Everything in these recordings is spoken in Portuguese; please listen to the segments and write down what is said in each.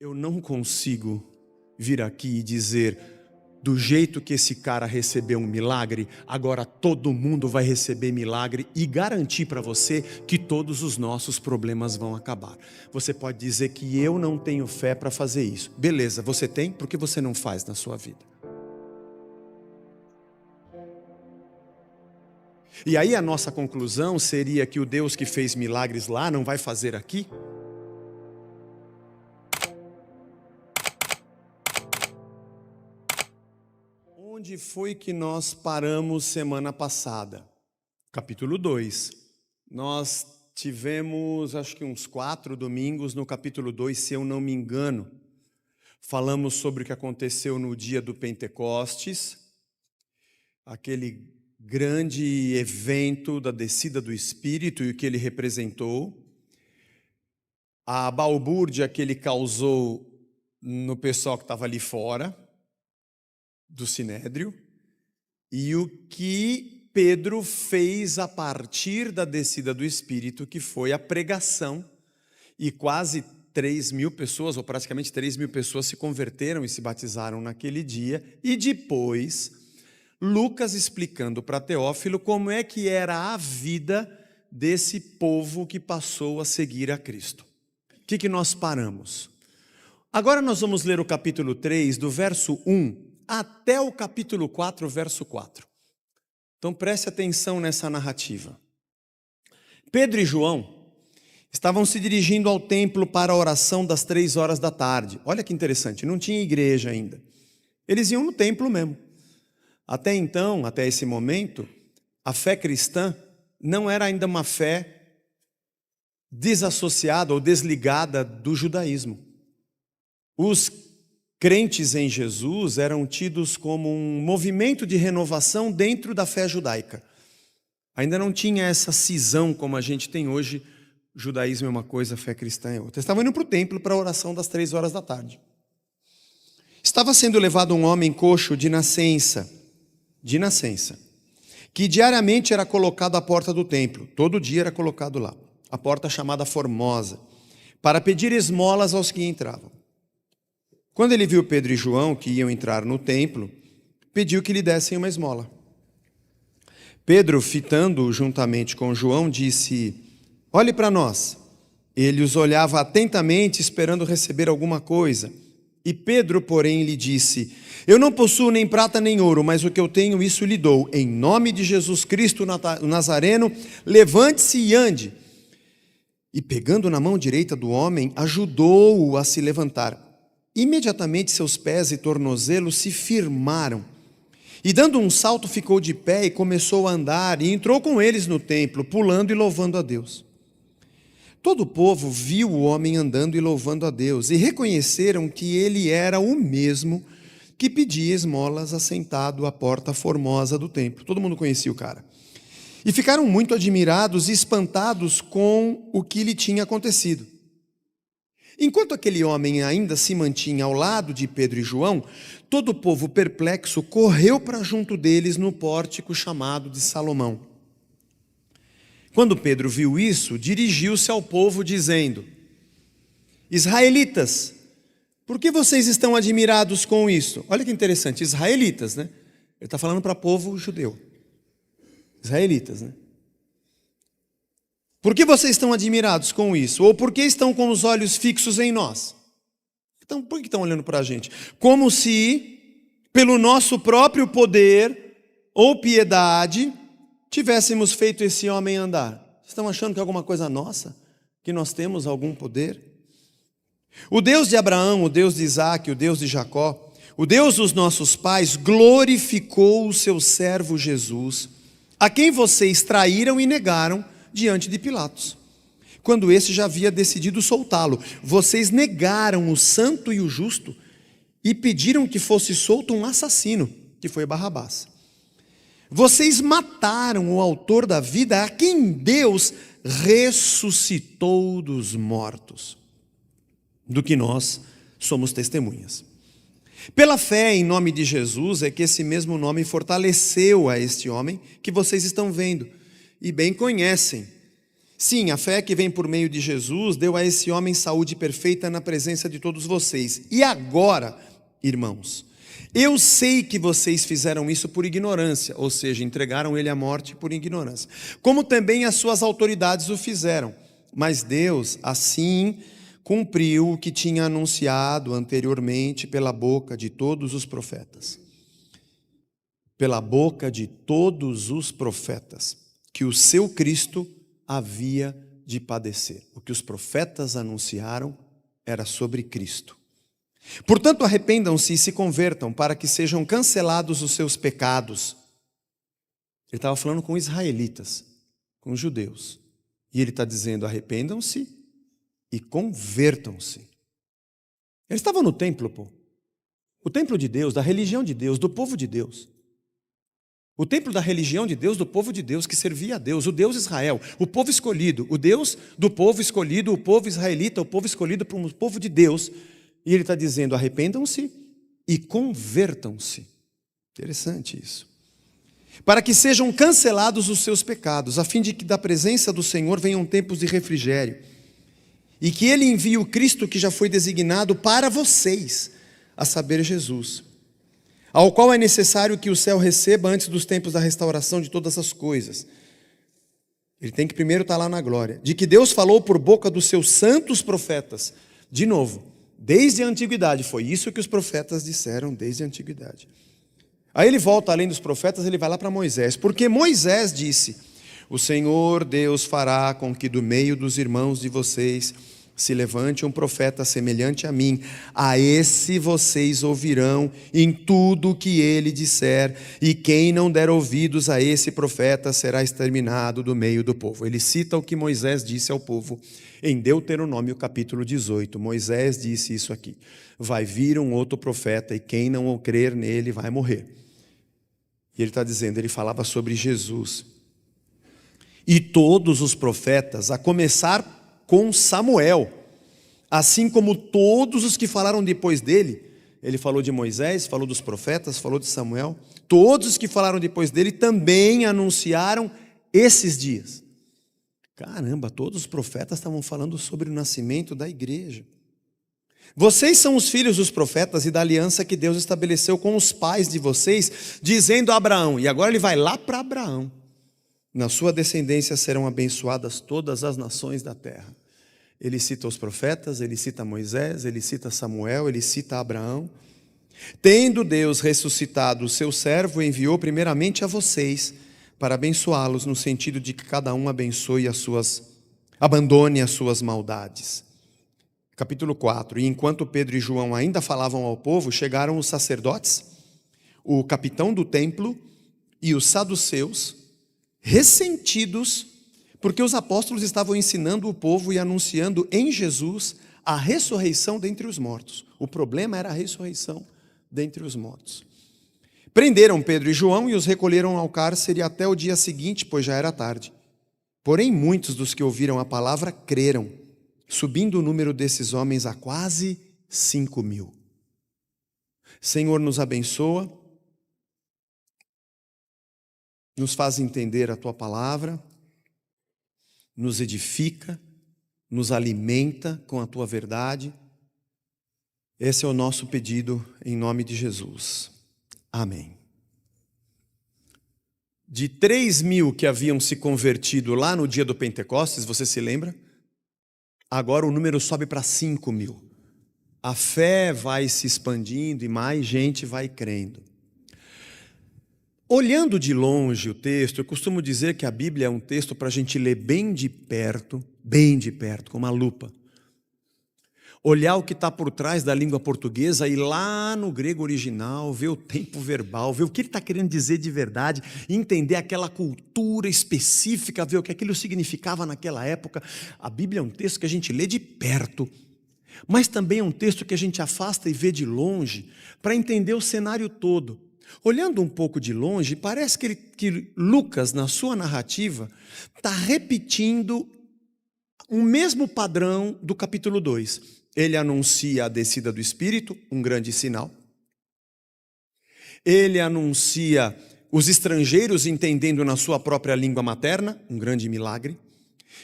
Eu não consigo vir aqui e dizer, do jeito que esse cara recebeu um milagre, agora todo mundo vai receber milagre e garantir para você que todos os nossos problemas vão acabar. Você pode dizer que eu não tenho fé para fazer isso. Beleza, você tem? Por que você não faz na sua vida? E aí a nossa conclusão seria que o Deus que fez milagres lá não vai fazer aqui? Onde foi que nós paramos semana passada? Capítulo 2. Nós tivemos, acho que uns 4 domingos no capítulo 2, se eu não me engano. Falamos sobre o que aconteceu no dia do Pentecostes, aquele grande evento da descida do Espírito e o que ele representou. A balbúrdia que ele causou no pessoal que estava ali fora do Sinédrio, e o que Pedro fez a partir da descida do Espírito, que foi a pregação, e quase 3.000 pessoas, ou praticamente 3.000 pessoas se converteram e se batizaram naquele dia, e depois Lucas explicando para Teófilo como é que era a vida desse povo que passou a seguir a Cristo. O que nós paramos? Agora nós vamos ler o capítulo 3, do verso 1 até o capítulo 4, verso 4. Então preste atenção nessa narrativa. Pedro e João estavam se dirigindo ao templo para a oração das 3 horas da tarde. Olha que interessante, não tinha igreja ainda. Eles iam no templo mesmo. Até então, até esse momento, a fé cristã não era ainda uma fé desassociada ou desligada do judaísmo. Os crentes em Jesus eram tidos como um movimento de renovação dentro da fé judaica. Ainda não tinha essa cisão como a gente tem hoje, judaísmo é uma coisa, fé cristã é outra. Eles estavam indo para o templo para a oração das 3 horas da tarde. Estava sendo levado um homem coxo de nascença, que diariamente era colocado à porta do templo, todo dia era colocado lá, a porta chamada Formosa, para pedir esmolas aos que entravam. Quando ele viu Pedro e João, que iam entrar no templo, pediu que lhe dessem uma esmola. Pedro, fitando-o juntamente com João, disse, olhe para nós. Ele os olhava atentamente, esperando receber alguma coisa. E Pedro, porém, lhe disse, eu não possuo nem prata nem ouro, mas o que eu tenho, isso lhe dou. Em nome de Jesus Cristo Nazareno, levante-se e ande. E pegando na mão direita do homem, ajudou-o a se levantar. Imediatamente seus pés e tornozelos se firmaram, e dando um salto ficou de pé e começou a andar, e entrou com eles no templo, pulando e louvando a Deus. Todo o povo viu o homem andando e louvando a Deus, e reconheceram que ele era o mesmo que pedia esmolas assentado à porta formosa do templo. Todo mundo conhecia o cara. E ficaram muito admirados e espantados com o que lhe tinha acontecido. Enquanto aquele homem ainda se mantinha ao lado de Pedro e João, todo o povo perplexo correu para junto deles no pórtico chamado de Salomão. Quando Pedro viu isso, dirigiu-se ao povo dizendo, israelitas, por que vocês estão admirados com isso? Olha que interessante, israelitas, né? Ele está falando para povo judeu. Israelitas, né? Por que vocês estão admirados com isso? Ou por que estão com os olhos fixos em nós? Então, por que estão olhando para a gente? Como se, pelo nosso próprio poder ou piedade, tivéssemos feito esse homem andar. Vocês estão achando que é alguma coisa nossa? Que nós temos algum poder? O Deus de Abraão, o Deus de Isaac, o Deus de Jacó, o Deus dos nossos pais, glorificou o seu servo Jesus, a quem vocês traíram e negaram diante de Pilatos, quando esse já havia decidido soltá-lo. Vocês negaram o santo e o justo e pediram que fosse solto um assassino, que foi Barrabás. Vocês mataram o autor da vida, a quem Deus ressuscitou dos mortos, do que nós somos testemunhas. Pela fé em nome de Jesus é que esse mesmo nome fortaleceu a este homem que vocês estão vendo e bem conhecem. Sim, a fé que vem por meio de Jesus deu a esse homem saúde perfeita na presença de todos vocês. E agora, irmãos, eu sei que vocês fizeram isso por ignorância, ou seja, entregaram ele à morte por ignorância, como também as suas autoridades o fizeram. Mas Deus, assim, cumpriu o que tinha anunciado anteriormente pela boca de todos os profetas. Pela boca de todos os profetas, que o seu Cristo havia de padecer. O que os profetas anunciaram era sobre Cristo. Portanto, arrependam-se e se convertam, para que sejam cancelados os seus pecados. Ele estava falando com israelitas, com os judeus. E ele está dizendo: arrependam-se e convertam-se. Eles estavam no templo, pô. O templo de Deus, da religião de Deus, do povo de Deus. O templo da religião de Deus, do povo de Deus, que servia a Deus, o Deus Israel, o povo escolhido, o Deus do povo escolhido, o povo israelita, o povo escolhido para o povo de Deus. E ele está dizendo: arrependam-se e convertam-se. Interessante isso. Para que sejam cancelados os seus pecados, a fim de que da presença do Senhor venham tempos de refrigério, e que Ele envie o Cristo que já foi designado para vocês, a saber, Jesus, ao qual é necessário que o céu receba antes dos tempos da restauração de todas as coisas. Ele tem que primeiro estar lá na glória. De que Deus falou por boca dos seus santos profetas. De novo, desde a antiguidade, foi isso que os profetas disseram desde a antiguidade. Aí ele volta além dos profetas, ele vai lá para Moisés. Porque Moisés disse: o Senhor Deus fará com que do meio dos irmãos de vocês se levante um profeta semelhante a mim. A esse vocês ouvirão em tudo o que ele disser, e quem não der ouvidos a esse profeta será exterminado do meio do povo. Ele cita o que Moisés disse ao povo em Deuteronômio capítulo 18. Moisés disse isso aqui: vai vir um outro profeta, e quem não crer nele vai morrer. E ele está dizendo, ele falava sobre Jesus. E todos os profetas, a começar com Samuel, assim como todos os que falaram depois dele. Ele falou de Moisés, falou dos profetas, falou de Samuel. Todos os que falaram depois dele também anunciaram esses dias. Caramba, todos os profetas estavam falando sobre o nascimento da igreja. Vocês são os filhos dos profetas e da aliança que Deus estabeleceu com os pais de vocês, dizendo a Abraão. E agora ele vai lá para Abraão: na sua descendência serão abençoadas todas as nações da terra. Ele cita os profetas, ele cita Moisés, ele cita Samuel, ele cita Abraão. Tendo Deus ressuscitado o seu servo, enviou primeiramente a vocês para abençoá-los, no sentido de que cada um abandone as suas maldades. Capítulo 4. E enquanto Pedro e João ainda falavam ao povo, chegaram os sacerdotes, o capitão do templo e os saduceus, ressentidos, porque os apóstolos estavam ensinando o povo e anunciando em Jesus a ressurreição dentre os mortos. O problema era a ressurreição dentre os mortos. Prenderam Pedro e João e os recolheram ao cárcere até o dia seguinte, pois já era tarde. Porém, muitos dos que ouviram a palavra creram, subindo o número desses homens a quase 5.000. Senhor, nos abençoa, nos faz entender a Tua palavra, nos edifica, nos alimenta com a Tua verdade. Esse é o nosso pedido em nome de Jesus. Amém. De 3.000 que haviam se convertido lá no dia do Pentecostes, você se lembra? Agora o número sobe para 5.000. A fé vai se expandindo e mais gente vai crendo. Olhando de longe o texto, eu costumo dizer que a Bíblia é um texto para a gente ler bem de perto, com uma lupa. Olhar o que está por trás da língua portuguesa e lá no grego original, ver o tempo verbal, ver o que ele está querendo dizer de verdade, entender aquela cultura específica, ver o que aquilo significava naquela época. A Bíblia é um texto que a gente lê de perto, mas também é um texto que a gente afasta e vê de longe para entender o cenário todo. Olhando um pouco de longe, parece que Lucas, na sua narrativa, está repetindo o mesmo padrão do capítulo 2. Ele anuncia a descida do Espírito, um grande sinal. Ele anuncia os estrangeiros entendendo na sua própria língua materna, um grande milagre.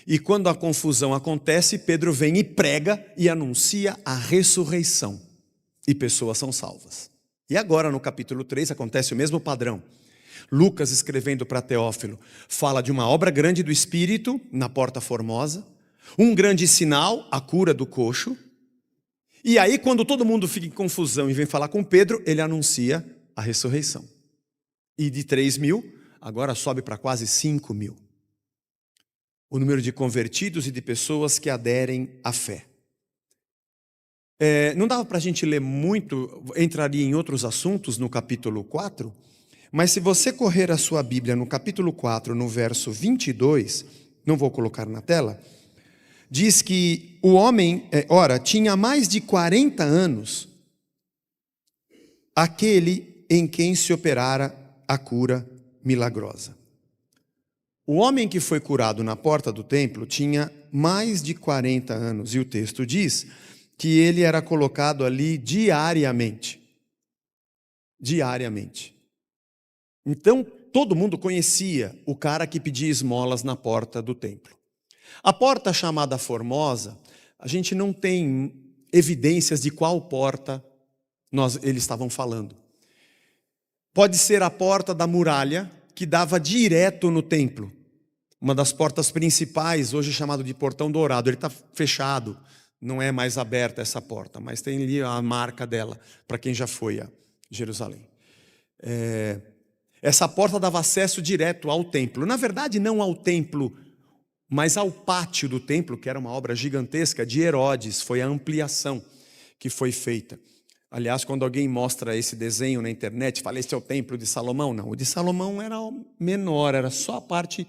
E quando a confusão acontece, Pedro vem e prega e anuncia a ressurreição. E pessoas são salvas. E agora no capítulo 3 acontece o mesmo padrão. Lucas, escrevendo para Teófilo, fala de uma obra grande do Espírito na Porta Formosa, um grande sinal, a cura do coxo. E aí quando todo mundo fica em confusão e vem falar com Pedro, ele anuncia a ressurreição. E de 3.000, agora sobe para quase 5.000. O número de convertidos e de pessoas que aderem à fé. Não dava para a gente ler muito, entraria em outros assuntos no capítulo 4, mas se você correr a sua Bíblia no capítulo 4, no verso 22, não vou colocar na tela, diz que o homem, tinha mais de 40 anos, aquele em quem se operara a cura milagrosa. O homem que foi curado na porta do templo tinha mais de 40 anos, e o texto diz que ele era colocado ali diariamente. Diariamente. Então, todo mundo conhecia o cara que pedia esmolas na porta do templo. A porta chamada Formosa, a gente não tem evidências de qual porta eles estavam falando. Pode ser a porta da muralha, que dava direto no templo. Uma das portas principais, hoje chamado de Portão Dourado. Ele está fechado, não é mais aberta essa porta, mas tem ali a marca dela, para quem já foi a Jerusalém. Essa porta dava acesso direto ao templo. Na verdade, não ao templo, mas ao pátio do templo, que era uma obra gigantesca de Herodes. Foi a ampliação que foi feita. Aliás, quando alguém mostra esse desenho na internet, fala, este é o templo de Salomão. Não, o de Salomão era menor, era só a parte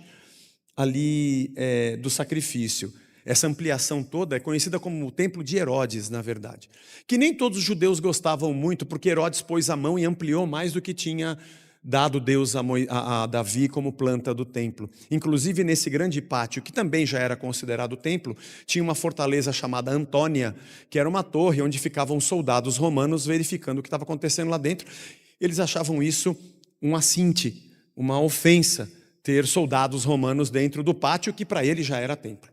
ali do sacrifício. Essa ampliação toda é conhecida como o templo de Herodes, na verdade. Que nem todos os judeus gostavam muito, porque Herodes pôs a mão e ampliou mais do que tinha dado Deus a Davi como planta do templo. Inclusive nesse grande pátio, que também já era considerado templo, tinha uma fortaleza chamada Antônia, que era uma torre onde ficavam soldados romanos verificando o que estava acontecendo lá dentro. Eles achavam isso um assinte, uma ofensa, ter soldados romanos dentro do pátio, que para ele já era templo.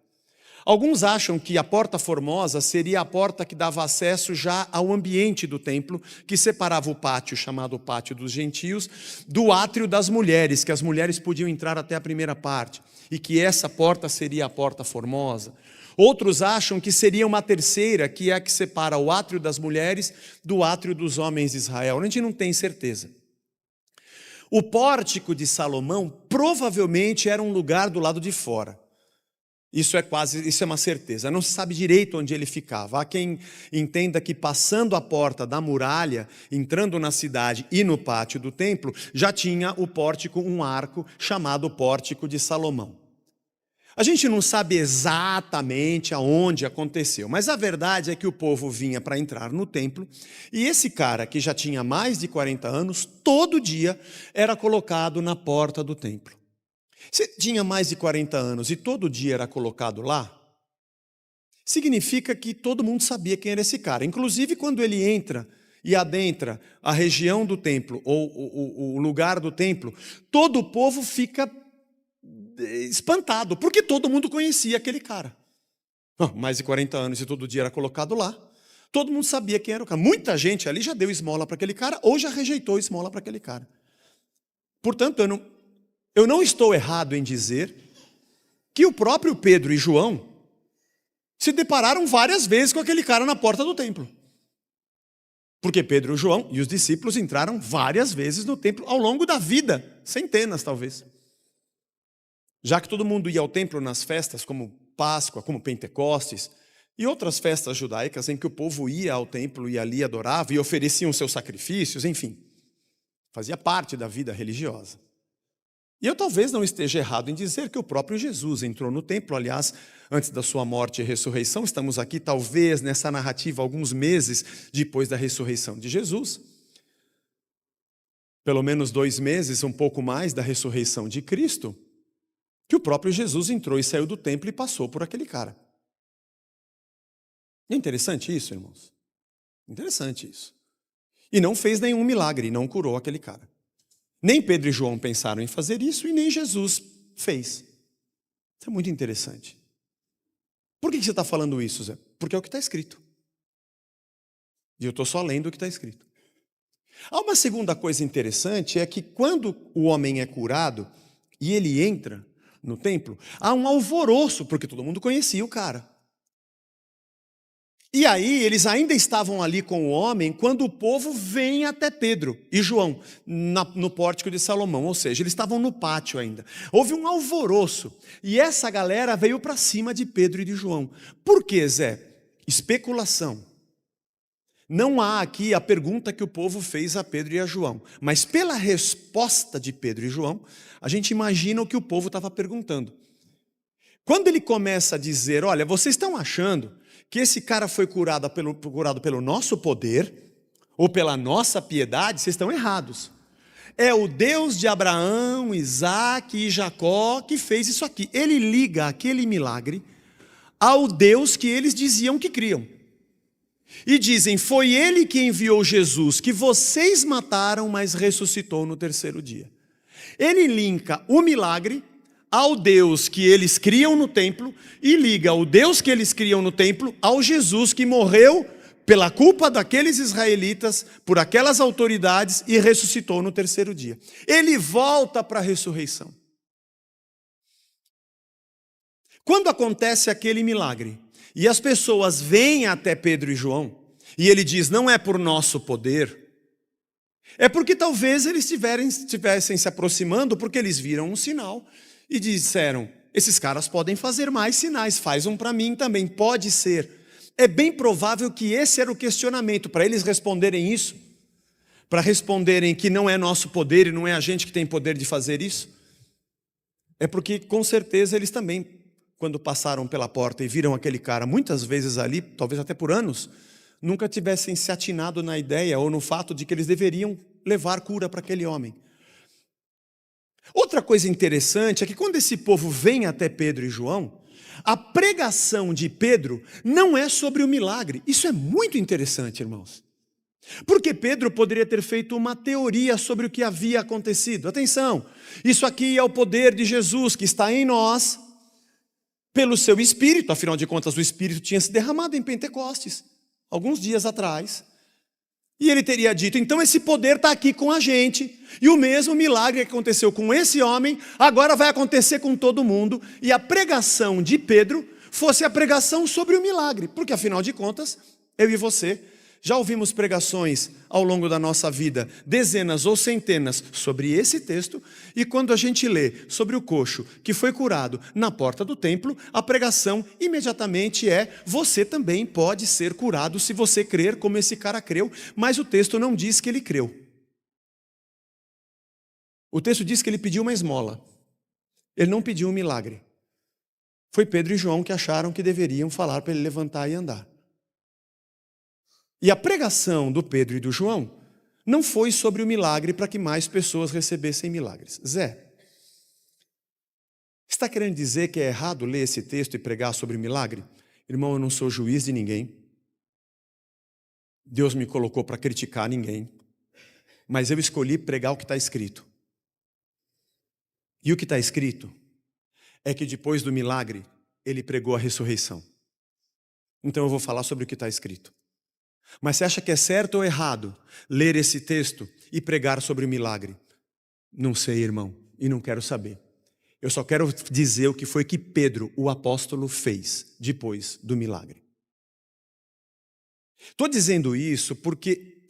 Alguns acham que a porta formosa seria a porta que dava acesso já ao ambiente do templo, que separava o pátio, chamado Pátio dos Gentios, do átrio das mulheres, que as mulheres podiam entrar até a primeira parte, e que essa porta seria a porta formosa. Outros acham que seria uma terceira, que é a que separa o átrio das mulheres do átrio dos homens de Israel. A gente não tem certeza. O pórtico de Salomão provavelmente era um lugar do lado de fora. Isso é uma certeza. Não se sabe direito onde ele ficava. Há quem entenda que passando a porta da muralha, entrando na cidade e no pátio do templo, já tinha o pórtico, um arco chamado Pórtico de Salomão. A gente não sabe exatamente aonde aconteceu, mas a verdade é que o povo vinha para entrar no templo, e esse cara, que já tinha mais de 40 anos, todo dia era colocado na porta do templo. Se tinha mais de 40 anos e todo dia era colocado lá, significa que todo mundo sabia quem era esse cara. Inclusive, quando ele entra e adentra a região do templo, ou o lugar do templo, todo o povo fica espantado, porque todo mundo conhecia aquele cara. Mais de 40 anos e todo dia era colocado lá, todo mundo sabia quem era o cara. Muita gente ali já deu esmola para aquele cara, ou já rejeitou esmola para aquele cara. Portanto, eu não estou errado em dizer que o próprio Pedro e João se depararam várias vezes com aquele cara na porta do templo. Porque Pedro, João e os discípulos entraram várias vezes no templo ao longo da vida, centenas talvez. Já que todo mundo ia ao templo nas festas como Páscoa, como Pentecostes e outras festas judaicas em que o povo ia ao templo e ali adorava e ofereciam seus sacrifícios, enfim, fazia parte da vida religiosa. E eu talvez não esteja errado em dizer que o próprio Jesus entrou no templo, aliás, antes da sua morte e ressurreição. Estamos aqui talvez nessa narrativa alguns meses depois da ressurreição de Jesus. Pelo menos 2 meses, um pouco mais da ressurreição de Cristo, que o próprio Jesus entrou e saiu do templo e passou por aquele cara. É interessante isso, irmãos? Interessante isso. E não fez nenhum milagre, não curou aquele cara. Nem Pedro e João pensaram em fazer isso e nem Jesus fez. Isso é muito interessante. Por que você está falando isso, Zé? Porque é o que está escrito. E eu estou só lendo o que está escrito. Há uma segunda coisa interessante, é que quando o homem é curado e ele entra no templo, há um alvoroço, porque todo mundo conhecia o cara. E aí, eles ainda estavam ali com o homem quando o povo vem até Pedro e João, no pórtico de Salomão, ou seja, eles estavam no pátio ainda. Houve um alvoroço, e essa galera veio para cima de Pedro e de João. Por quê, Zé? Especulação. Não há aqui a pergunta que o povo fez a Pedro e a João, mas pela resposta de Pedro e João, a gente imagina o que o povo estava perguntando. Quando ele começa a dizer, olha, vocês estão achando que esse cara foi curado pelo nosso poder, ou pela nossa piedade, vocês estão errados. É o Deus de Abraão, Isaac e Jacó que fez isso aqui. Ele liga aquele milagre ao Deus que eles diziam que criam. E dizem, foi ele que enviou Jesus, que vocês mataram, mas ressuscitou no terceiro dia. Ele linka o milagre ao Deus que eles criam no templo e liga o Deus que eles criam no templo ao Jesus que morreu pela culpa daqueles israelitas, por aquelas autoridades e ressuscitou no terceiro dia. Ele volta para a ressurreição. Quando acontece aquele milagre e as pessoas vêm até Pedro e João e ele diz, não é por nosso poder, é porque talvez eles estivessem se aproximando porque eles viram um sinal e disseram, esses caras podem fazer mais sinais, faz um para mim também, pode ser. É bem provável que esse era o questionamento, para eles responderem isso, para responderem que não é nosso poder e não é a gente que tem poder de fazer isso. É porque com certeza eles também, quando passaram pela porta e viram aquele cara muitas vezes ali, talvez até por anos, nunca tivessem se atinado na ideia ou no fato de que eles deveriam levar cura para aquele homem. Outra coisa interessante é que quando esse povo vem até Pedro e João, a pregação de Pedro não é sobre o milagre. Isso é muito interessante, irmãos. Porque Pedro poderia ter feito uma teoria sobre o que havia acontecido. Atenção, isso aqui é o poder de Jesus que está em nós, pelo seu Espírito. Afinal de contas, o Espírito tinha se derramado em Pentecostes, alguns dias atrás. E ele teria dito, então esse poder está aqui com a gente, e o mesmo milagre que aconteceu com esse homem, agora vai acontecer com todo mundo, e a pregação de Pedro fosse a pregação sobre o milagre, porque afinal de contas, eu e você já ouvimos pregações ao longo da nossa vida, dezenas ou centenas sobre esse texto, e quando a gente lê sobre o coxo que foi curado na porta do templo, a pregação imediatamente é, você também pode ser curado se você crer como esse cara creu, mas o texto não diz que ele creu. O texto diz que ele pediu uma esmola, ele não pediu um milagre. Foi Pedro e João que acharam que deveriam falar para ele levantar e andar. E a pregação do Pedro e do João não foi sobre o milagre para que mais pessoas recebessem milagres. Zé, está querendo dizer que é errado ler esse texto e pregar sobre milagre? Irmão, eu não sou juiz de ninguém. Deus me colocou para criticar ninguém. Mas eu escolhi pregar o que está escrito. E o que está escrito é que depois do milagre, ele pregou a ressurreição. Então eu vou falar sobre o que está escrito. Mas você acha que é certo ou errado ler esse texto e pregar sobre o milagre? Não sei, irmão, e não quero saber. Eu só quero dizer o que foi que Pedro, o apóstolo, fez depois do milagre. Estou dizendo isso porque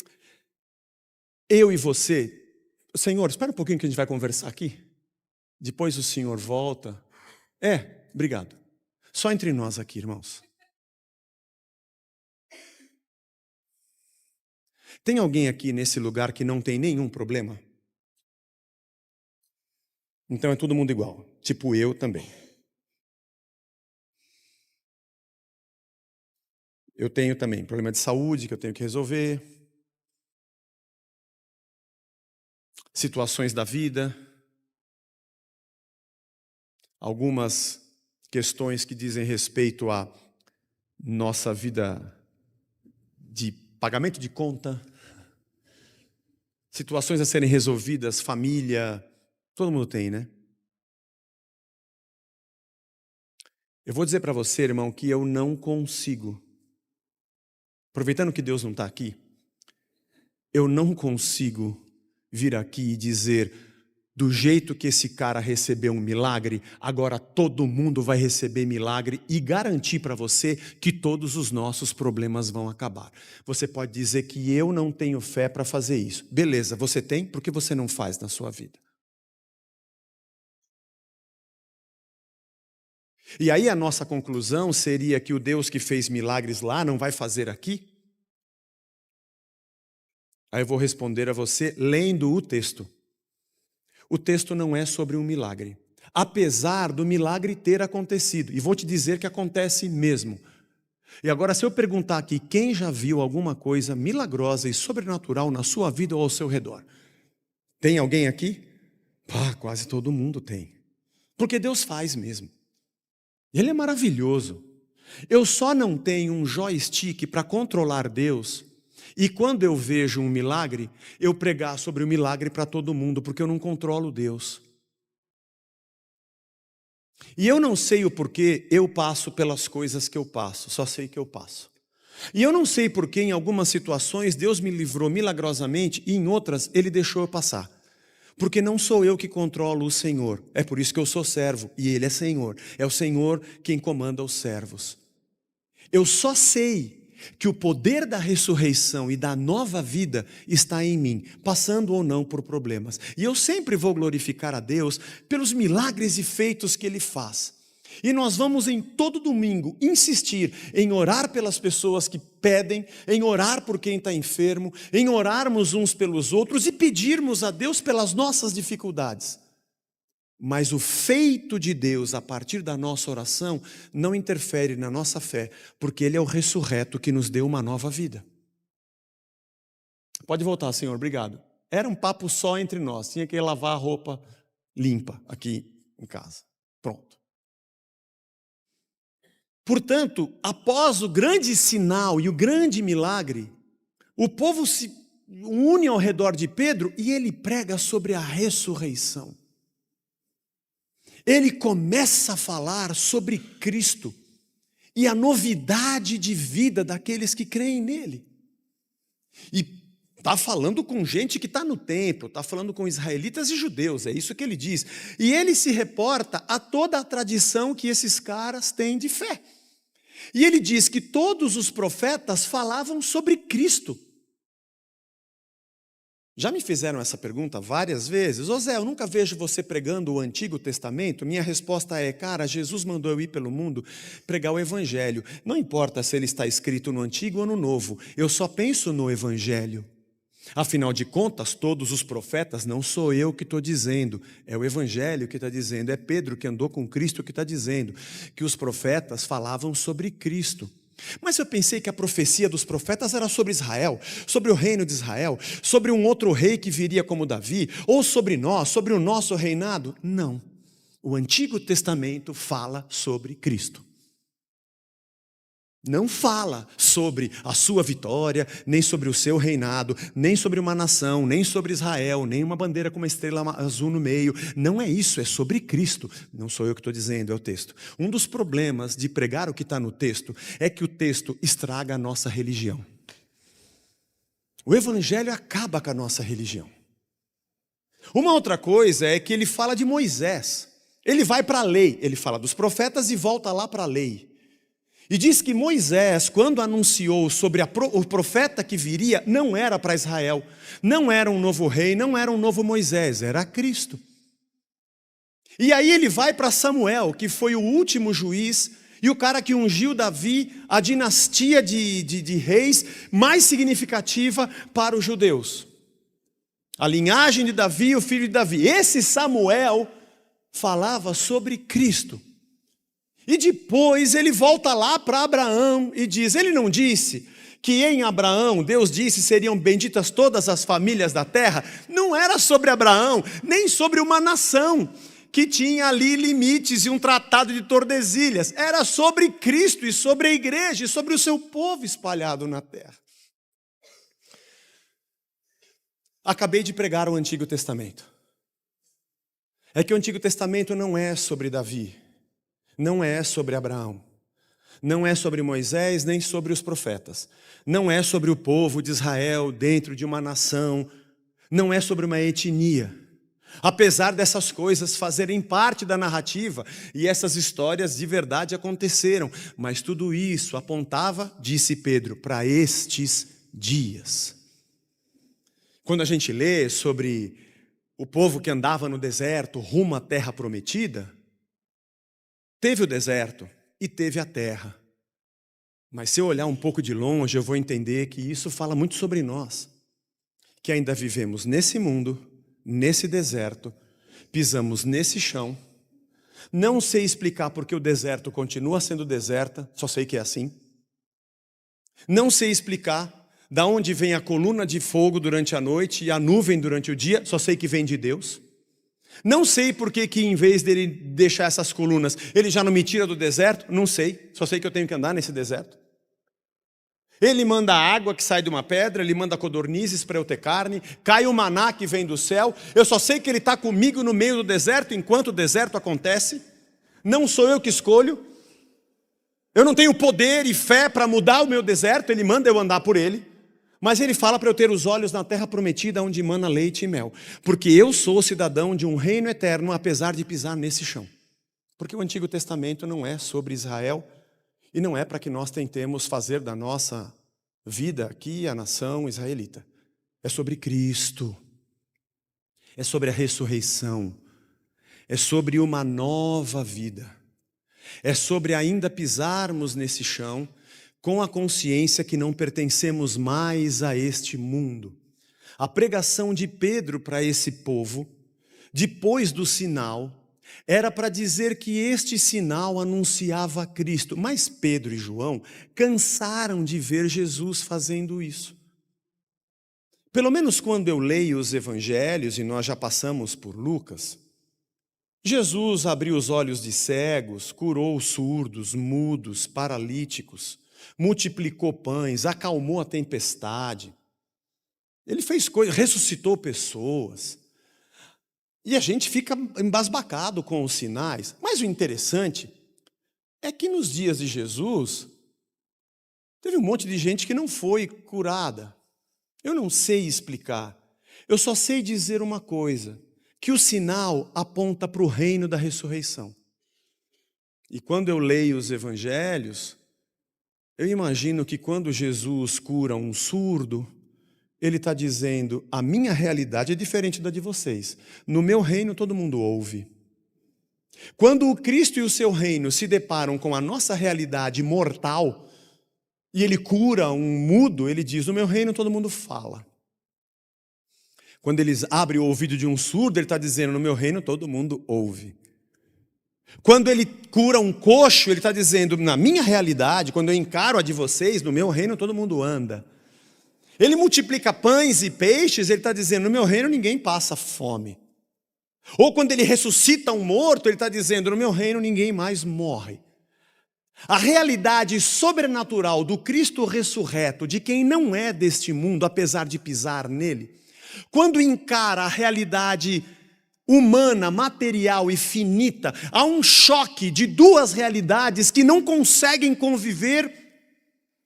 eu e você... Senhor, espera um pouquinho que a gente vai conversar aqui. Depois o senhor volta. Obrigado. Só entre nós aqui, irmãos. Tem alguém aqui nesse lugar que não tem nenhum problema? Então é todo mundo igual, tipo eu também. Eu tenho também problema de saúde que eu tenho que resolver, situações da vida, algumas questões que dizem respeito à nossa vida de pagamento de conta, situações a serem resolvidas, família, todo mundo tem, né? Eu vou dizer para você, irmão, que eu não consigo. Aproveitando que Deus não está aqui, eu não consigo vir aqui e dizer, do jeito que esse cara recebeu um milagre, agora todo mundo vai receber milagre e garantir para você que todos os nossos problemas vão acabar. Você pode dizer que eu não tenho fé para fazer isso. Beleza, você tem? Por que você não faz na sua vida? E aí a nossa conclusão seria que o Deus que fez milagres lá não vai fazer aqui? Aí eu vou responder a você lendo o texto. O texto não é sobre um milagre, apesar do milagre ter acontecido. E vou te dizer que acontece mesmo. E agora, se eu perguntar aqui, quem já viu alguma coisa milagrosa e sobrenatural na sua vida ou ao seu redor? Tem alguém aqui? Quase todo mundo tem. Porque Deus faz mesmo. Ele é maravilhoso. Eu só não tenho um joystick para controlar Deus. E quando eu vejo um milagre, eu pregar sobre o milagre para todo mundo, porque eu não controlo Deus. E eu não sei o porquê eu passo pelas coisas que eu passo, só sei que eu passo. E eu não sei porquê em algumas situações Deus me livrou milagrosamente e em outras Ele deixou eu passar. Porque não sou eu que controlo o Senhor, é por isso que eu sou servo e Ele é Senhor. É o Senhor quem comanda os servos. Eu só sei que o poder da ressurreição e da nova vida está em mim, passando ou não por problemas. E eu sempre vou glorificar a Deus pelos milagres e feitos que Ele faz. E nós vamos em todo domingo insistir em orar pelas pessoas que pedem, em orar por quem está enfermo, em orarmos uns pelos outros e pedirmos a Deus pelas nossas dificuldades. Mas o feito de Deus a partir da nossa oração não interfere na nossa fé, porque Ele é o ressurreto que nos deu uma nova vida. Pode voltar, Senhor, obrigado. Era um papo só entre nós, tinha que lavar a roupa limpa aqui em casa. Pronto. Portanto, após o grande sinal e o grande milagre, o povo se une ao redor de Pedro e ele prega sobre a ressurreição. Ele começa a falar sobre Cristo e a novidade de vida daqueles que creem nele. E está falando com gente que está no templo, está falando com israelitas e judeus, é isso que ele diz. E ele se reporta a toda a tradição que esses caras têm de fé. E ele diz que todos os profetas falavam sobre Cristo. Já me fizeram essa pergunta várias vezes. Zé, eu nunca vejo você pregando o Antigo Testamento. Minha resposta é, cara, Jesus mandou eu ir pelo mundo pregar o Evangelho. Não importa se ele está escrito no Antigo ou no Novo, eu só penso no Evangelho. Afinal de contas, todos os profetas, não sou eu que estou dizendo, é o Evangelho que está dizendo, é Pedro que andou com Cristo que está dizendo, que os profetas falavam sobre Cristo. Mas eu pensei que a profecia dos profetas era sobre Israel, sobre o reino de Israel, sobre um outro rei que viria como Davi, ou sobre nós, sobre o nosso reinado. Não, o Antigo Testamento fala sobre Cristo. Não fala sobre a sua vitória, nem sobre o seu reinado, nem sobre uma nação, nem sobre Israel, nem uma bandeira com uma estrela azul no meio. Não é isso, é sobre Cristo. Não sou eu que estou dizendo, é o texto. Um dos problemas de pregar o que está no texto é que o texto estraga a nossa religião. O Evangelho acaba com a nossa religião. Uma outra coisa é que ele fala de Moisés. Ele vai para a lei, ele fala dos profetas e volta lá para a lei. E diz que Moisés, quando anunciou sobre o profeta que viria, não era para Israel, não era um novo rei, não era um novo Moisés, era Cristo. E aí ele vai para Samuel, que foi o último juiz, e o cara que ungiu Davi, a dinastia de reis mais significativa para os judeus. A linhagem de Davi, o filho de Davi. Esse Samuel falava sobre Cristo. E depois ele volta lá para Abraão e diz, ele não disse que em Abraão, Deus disse, seriam benditas todas as famílias da terra? Não era sobre Abraão, nem sobre uma nação que tinha ali limites e um tratado de Tordesilhas. Era sobre Cristo e sobre a igreja e sobre o seu povo espalhado na terra. Acabei de pregar o Antigo Testamento. É que o Antigo Testamento não é sobre Davi. não é sobre Abraão, não é sobre Moisés, nem sobre os profetas, não é sobre o povo de Israel dentro de uma nação, não é sobre uma etnia. Apesar dessas coisas fazerem parte da narrativa, e essas histórias de verdade aconteceram, mas tudo isso apontava, disse Pedro, para estes dias. Quando a gente lê sobre o povo que andava no deserto rumo à terra prometida, teve o deserto e teve a terra. Mas se eu olhar um pouco de longe, eu vou entender que isso fala muito sobre nós, que ainda vivemos nesse mundo, nesse deserto, pisamos nesse chão. Não sei explicar porque o deserto continua sendo deserta, só sei que é assim. Não sei explicar da onde vem a coluna de fogo durante a noite e a nuvem durante o dia, só sei que vem de Deus. Não sei por que em vez dele deixar essas colunas, ele já não me tira do deserto, não sei, só sei que eu tenho que andar nesse deserto. Ele manda água que sai de uma pedra, ele manda codornizes para eu ter carne, cai o maná que vem do céu, eu só sei que ele está comigo no meio do deserto, enquanto o deserto acontece, não sou eu que escolho, eu não tenho poder e fé para mudar o meu deserto, ele manda eu andar por ele, mas ele fala para eu ter os olhos na terra prometida onde mana leite e mel, porque eu sou cidadão de um reino eterno, apesar de pisar nesse chão, porque o Antigo Testamento não é sobre Israel, e não é para que nós tentemos fazer da nossa vida aqui a nação israelita. É sobre Cristo. É sobre a ressurreição. É sobre uma nova vida. É sobre ainda pisarmos nesse chão com a consciência que não pertencemos mais a este mundo. A pregação de Pedro para esse povo, depois do sinal, era para dizer que este sinal anunciava Cristo. Mas Pedro e João cansaram de ver Jesus fazendo isso. Pelo menos quando eu leio os evangelhos, e nós já passamos por Lucas, Jesus abriu os olhos de cegos, curou surdos, mudos, paralíticos, multiplicou pães, acalmou a tempestade. Ele fez coisas, ressuscitou pessoas. E a gente fica embasbacado com os sinais. Mas o interessante é que nos dias de Jesus, teve um monte de gente que não foi curada. Eu não sei explicar. Eu só sei dizer uma coisa, que o sinal aponta para o reino da ressurreição. E quando eu leio os evangelhos, eu imagino que quando Jesus cura um surdo, ele está dizendo, a minha realidade é diferente da de vocês. No meu reino todo mundo ouve. Quando o Cristo e o seu reino se deparam com a nossa realidade mortal, e ele cura um mudo, ele diz, no meu reino todo mundo fala. Quando eles abrem o ouvido de um surdo, ele está dizendo, no meu reino todo mundo ouve. Quando ele cura um coxo, ele está dizendo, na minha realidade, quando eu encaro a de vocês, no meu reino todo mundo anda. Ele multiplica pães e peixes, ele está dizendo, no meu reino ninguém passa fome. Ou quando ele ressuscita um morto, ele está dizendo, no meu reino ninguém mais morre. A realidade sobrenatural do Cristo ressurreto, de quem não é deste mundo, apesar de pisar nele, quando encara a realidade humana, material e finita, há um choque de duas realidades que não conseguem conviver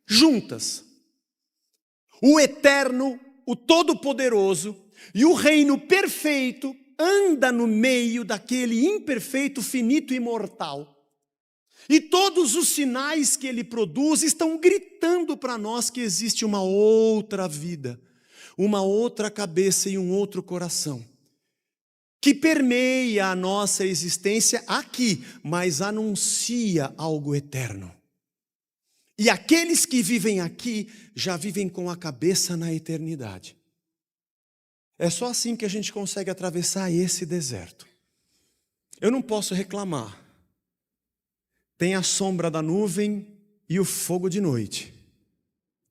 juntas. O eterno, o todo-poderoso e o reino perfeito anda no meio daquele imperfeito, finito e mortal. E todos os sinais que ele produz estão gritando para nós que existe uma outra vida, uma outra cabeça e um outro coração, que permeia a nossa existência aqui, mas anuncia algo eterno. E aqueles que vivem aqui, já vivem com a cabeça na eternidade. É só assim que a gente consegue atravessar esse deserto. Eu não posso reclamar. Tem a sombra da nuvem e o fogo de noite.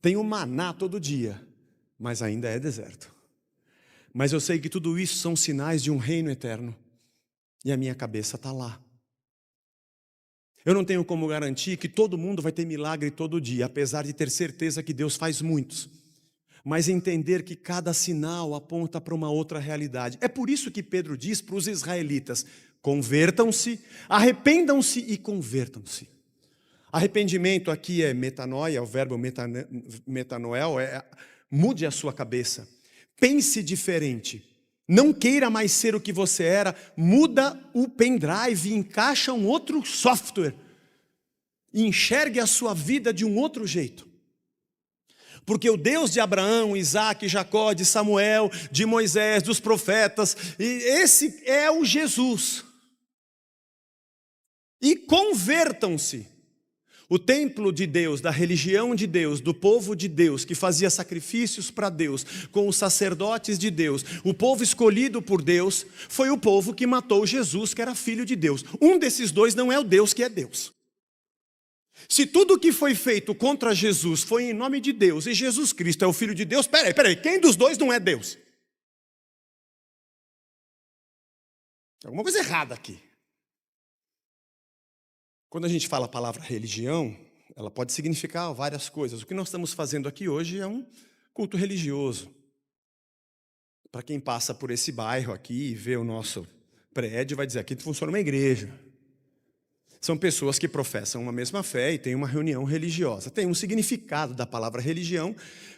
Tem o maná todo dia, mas ainda é deserto. Mas eu sei que tudo isso são sinais de um reino eterno. E a minha cabeça está lá. Eu não tenho como garantir que todo mundo vai ter milagre todo dia, apesar de ter certeza que Deus faz muitos. Mas entender que cada sinal aponta para uma outra realidade. É por isso que Pedro diz para os israelitas, Convertam-se, arrependam-se e convertam-se. Arrependimento aqui é metanoia, o verbo metanoel, mude a sua cabeça. Pense diferente. Não queira mais ser o que você era, muda o pendrive, encaixa um outro software. E enxergue a sua vida de um outro jeito. Porque o Deus de Abraão, Isaac, Jacó, de Samuel, de Moisés, dos profetas, esse é o Jesus. E convertam-se. O templo de Deus, da religião de Deus, do povo de Deus, que fazia sacrifícios para Deus, com os sacerdotes de Deus, o povo escolhido por Deus, foi o povo que matou Jesus, que era filho de Deus. Um desses dois não é o Deus que é Deus. Se tudo que foi feito contra Jesus foi em nome de Deus, e Jesus Cristo é o Filho de Deus, peraí, quem dos dois não é Deus? Tem alguma coisa errada aqui. Quando a gente fala a palavra religião, ela pode significar várias coisas. O que nós estamos fazendo aqui hoje é um culto religioso. Para quem passa por esse bairro aqui e vê o nosso prédio, vai dizer, aqui funciona uma igreja. São pessoas que professam uma mesma fé e têm uma reunião religiosa. Tem um significado da palavra religião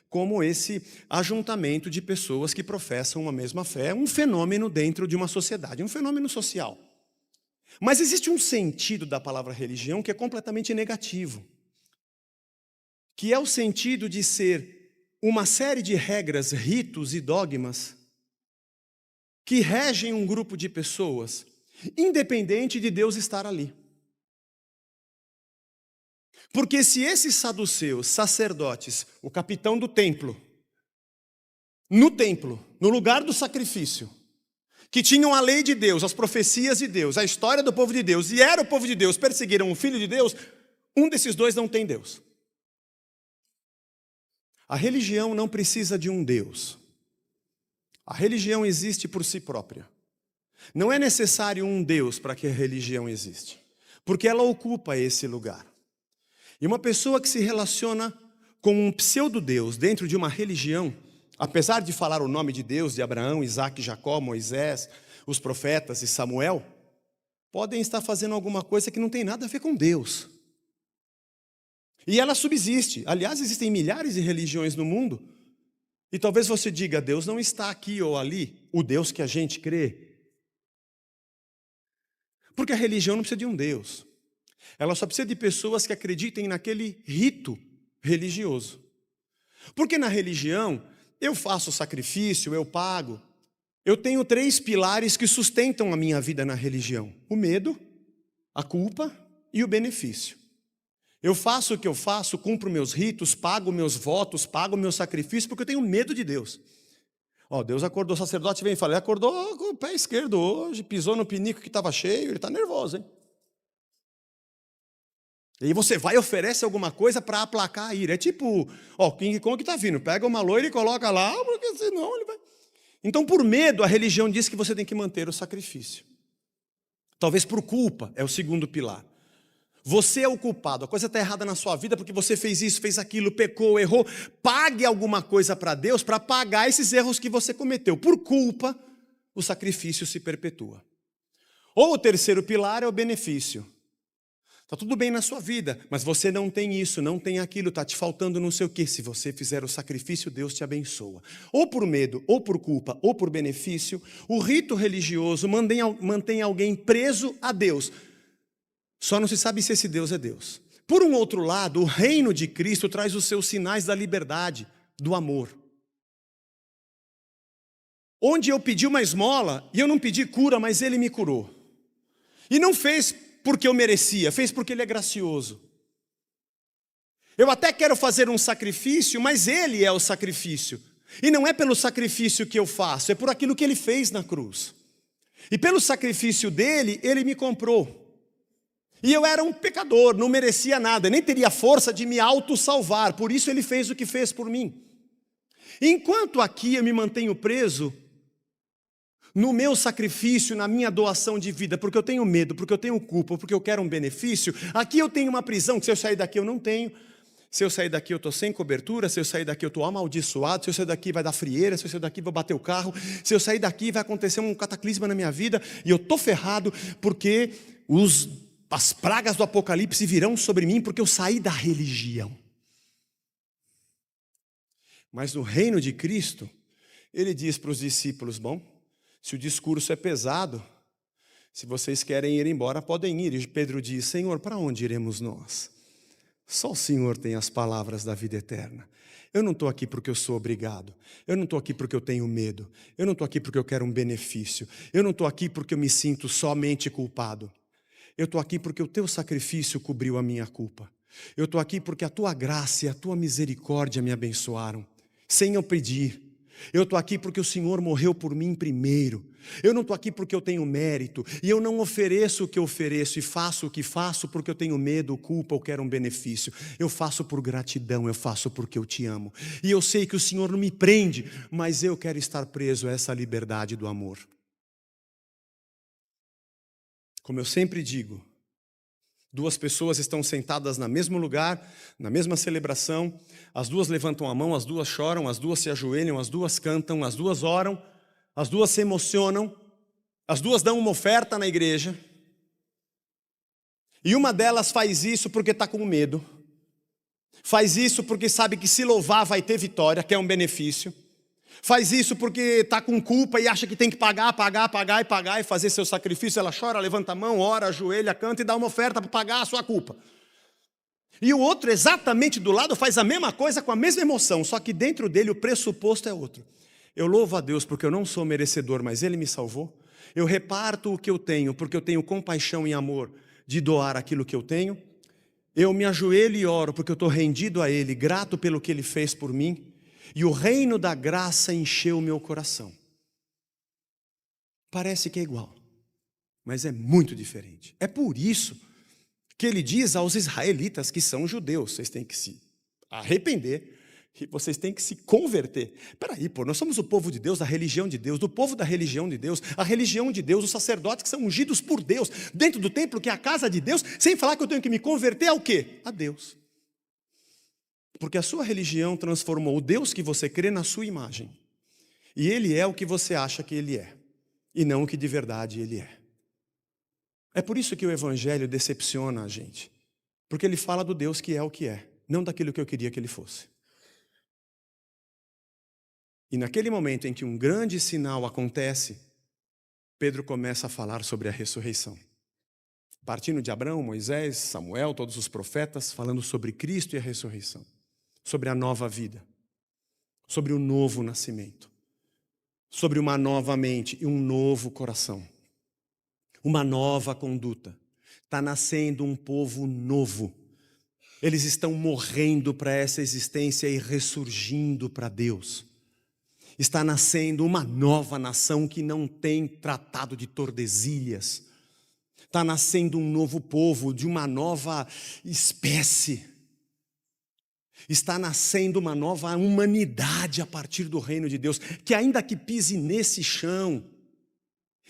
como esse ajuntamento de pessoas que professam uma mesma fé, um fenômeno dentro de uma sociedade, um fenômeno social. Mas existe um sentido da palavra religião que é completamente negativo, que é o sentido de ser uma série de regras, ritos e dogmas que regem um grupo de pessoas, independente de Deus estar ali. Porque se esses saduceus, sacerdotes, o capitão do templo, no lugar do sacrifício, que tinham a lei de Deus, as profecias de Deus, a história do povo de Deus, e era o povo de Deus, perseguiram o Filho de Deus, um desses dois não tem Deus. A religião não precisa de um Deus. A religião existe por si própria. Não é necessário um Deus para que a religião existe, porque ela ocupa esse lugar. E uma pessoa que se relaciona com um pseudo-Deus dentro de uma religião, apesar de falar o nome de Deus, de Abraão, Isaac, Jacó, Moisés, os profetas e Samuel, podem estar fazendo alguma coisa que não tem nada a ver com Deus. E ela subsiste. Aliás, existem milhares de religiões no mundo. E talvez você diga, Deus não está aqui ou ali, o Deus que a gente crê. Porque a religião não precisa de um Deus. Ela só precisa de pessoas que acreditem naquele rito religioso. Porque na religião, eu faço sacrifício, eu pago. Eu tenho 3 pilares que sustentam a minha vida na religião: o medo, a culpa e o benefício. Eu faço o que eu faço, cumpro meus ritos, pago meus votos, pago meus sacrifícios, porque eu tenho medo de Deus. Deus acordou, o sacerdote vem e fala, ele acordou com o pé esquerdo hoje, pisou no pinico que estava cheio, ele está nervoso, hein? E aí você vai e oferece alguma coisa para aplacar a ira. É tipo, King Kong está vindo, pega uma loira e coloca lá, porque senão ele vai... Então, por medo, a religião diz que você tem que manter o sacrifício. Talvez por culpa, é o segundo pilar. Você é o culpado, a coisa está errada na sua vida porque você fez isso, fez aquilo, pecou, errou. Pague alguma coisa para Deus para pagar esses erros que você cometeu. Por culpa, o sacrifício se perpetua. Ou o terceiro pilar é o benefício. Está tudo bem na sua vida, mas você não tem isso, não tem aquilo, está te faltando não sei o quê. Se você fizer o sacrifício, Deus te abençoa. Ou por medo, ou por culpa, ou por benefício, o rito religioso mantém alguém preso a Deus. Só não se sabe se esse Deus é Deus. Por um outro lado, o reino de Cristo traz os seus sinais da liberdade, do amor. Onde eu pedi uma esmola, e eu não pedi cura, mas Ele me curou. E não fez porque eu merecia, fez porque Ele é gracioso. Eu até quero fazer um sacrifício, mas Ele é o sacrifício. E não é pelo sacrifício que eu faço, é por aquilo que Ele fez na cruz. E pelo sacrifício dEle, Ele me comprou. E eu era um pecador, não merecia nada, nem teria força de me auto-salvar, por isso Ele fez o que fez por mim. Enquanto aqui eu me mantenho preso no meu sacrifício, na minha doação de vida, porque eu tenho medo, porque eu tenho culpa, porque eu quero um benefício, aqui eu tenho uma prisão, que se eu sair daqui eu não tenho. Se eu sair daqui eu estou sem cobertura, se eu sair daqui eu estou amaldiçoado, se eu sair daqui vai dar frieira, se eu sair daqui vou bater o carro, se eu sair daqui vai acontecer um cataclisma na minha vida e eu estou ferrado porque as pragas do Apocalipse virão sobre mim porque eu saí da religião. Mas no reino de Cristo, ele diz para os discípulos, bom, se o discurso é pesado, se vocês querem ir embora, podem ir. E Pedro diz, Senhor, para onde iremos nós? Só o Senhor tem as palavras da vida eterna. Eu não estou aqui porque eu sou obrigado. Eu não estou aqui porque eu tenho medo. Eu não estou aqui porque eu quero um benefício. Eu não estou aqui porque eu me sinto somente culpado. Eu estou aqui porque o teu sacrifício cobriu a minha culpa. Eu estou aqui porque a tua graça e a tua misericórdia me abençoaram, sem eu pedir. Eu estou aqui porque o Senhor morreu por mim primeiro. Eu não estou aqui porque eu tenho mérito. E eu não ofereço o que eu ofereço e faço o que faço porque eu tenho medo, culpa ou quero um benefício. Eu faço por gratidão, eu faço porque eu te amo. E eu sei que o Senhor não me prende, mas eu quero estar preso a essa liberdade do amor. Como eu sempre digo, duas pessoas estão sentadas no mesmo lugar, na mesma celebração, as duas levantam a mão, as duas choram, as duas se ajoelham, as duas cantam, as duas oram, as duas se emocionam, as duas dão uma oferta na igreja, e uma delas faz isso porque está com medo, faz isso porque sabe que se louvar vai ter vitória, que é um benefício, faz isso porque está com culpa e acha que tem que pagar e fazer seu sacrifício. Ela chora, levanta a mão, ora, ajoelha, canta e dá uma oferta para pagar a sua culpa. E o outro, exatamente do lado, faz a mesma coisa com a mesma emoção, só que dentro dele o pressuposto é outro. Eu louvo a Deus porque eu não sou merecedor, mas Ele me salvou. Eu reparto o que eu tenho porque eu tenho compaixão e amor de doar aquilo que eu tenho. Eu me ajoelho e oro porque eu estou rendido a Ele, grato pelo que Ele fez por mim. E o reino da graça encheu o meu coração. Parece que é igual, mas é muito diferente. É por isso que ele diz aos israelitas que são judeus, vocês têm que se arrepender, e vocês têm que se converter. Peraí, nós somos o povo de Deus, a religião de Deus, do povo da religião de Deus, a religião de Deus, os sacerdotes que são ungidos por Deus, dentro do templo que é a casa de Deus, sem falar que eu tenho que me converter ao quê? A Deus. Porque a sua religião transformou o Deus que você crê na sua imagem. E Ele é o que você acha que Ele é, e não o que de verdade Ele é. É por isso que o Evangelho decepciona a gente. Porque ele fala do Deus que é o que é, não daquilo que eu queria que Ele fosse. E naquele momento em que um grande sinal acontece, Pedro começa a falar sobre a ressurreição. Partindo de Abraão, Moisés, Samuel, todos os profetas, falando sobre Cristo e a ressurreição. Sobre a nova vida, sobre o novo nascimento, sobre uma nova mente e um novo coração, uma nova conduta. Está nascendo um povo novo. Eles estão morrendo para essa existência e ressurgindo para Deus. Está nascendo uma nova nação que não tem tratado de Tordesilhas. Está nascendo um novo povo, de uma nova espécie. Está nascendo uma nova humanidade a partir do reino de Deus, que ainda que pise nesse chão,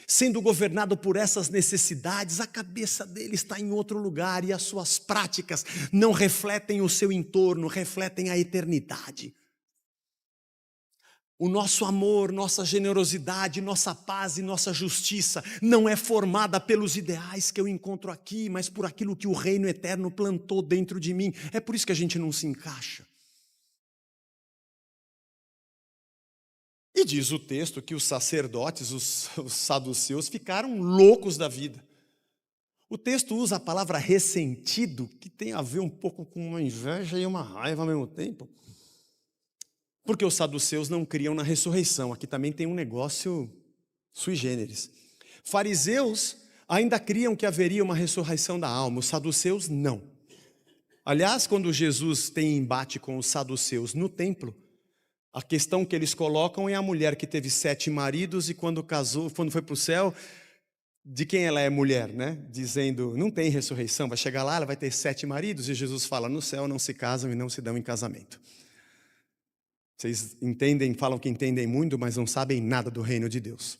sendo governado por essas necessidades, a cabeça dele está em outro lugar e as suas práticas não refletem o seu entorno, refletem a eternidade. O nosso amor, nossa generosidade, nossa paz e nossa justiça não é formada pelos ideais que eu encontro aqui, mas por aquilo que o reino eterno plantou dentro de mim. É por isso que a gente não se encaixa. E diz o texto que os sacerdotes, os saduceus, ficaram loucos da vida. O texto usa a palavra ressentido, que tem a ver um pouco com uma inveja e uma raiva ao mesmo tempo. Porque os saduceus não criam na ressurreição. Aqui também tem um negócio sui generis. Fariseus ainda criam que haveria uma ressurreição da alma. Os saduceus não. Aliás, quando Jesus tem embate com os saduceus no templo, a questão que eles colocam é a mulher que teve 7 maridos e quando casou, quando foi para o céu, de quem ela é mulher, né? Dizendo, não tem ressurreição, vai chegar lá, ela vai ter 7 maridos. E Jesus fala, no céu não se casam e não se dão em casamento. Vocês entendem, falam que entendem muito, mas não sabem nada do reino de Deus.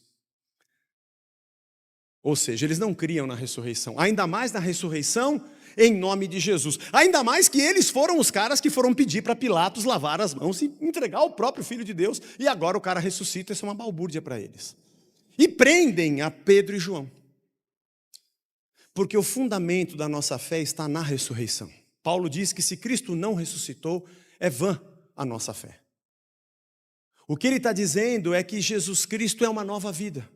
Ou seja, eles não criam na ressurreição. Ainda mais na ressurreição em nome de Jesus. Ainda mais que eles foram os caras que foram pedir para Pilatos lavar as mãos e entregar o próprio Filho de Deus, e agora o cara ressuscita, isso é uma balbúrdia para eles. E prendem a Pedro e João. Porque o fundamento da nossa fé está na ressurreição. Paulo diz que se Cristo não ressuscitou, é vã a nossa fé. O que ele está dizendo é que Jesus Cristo é uma nova vida.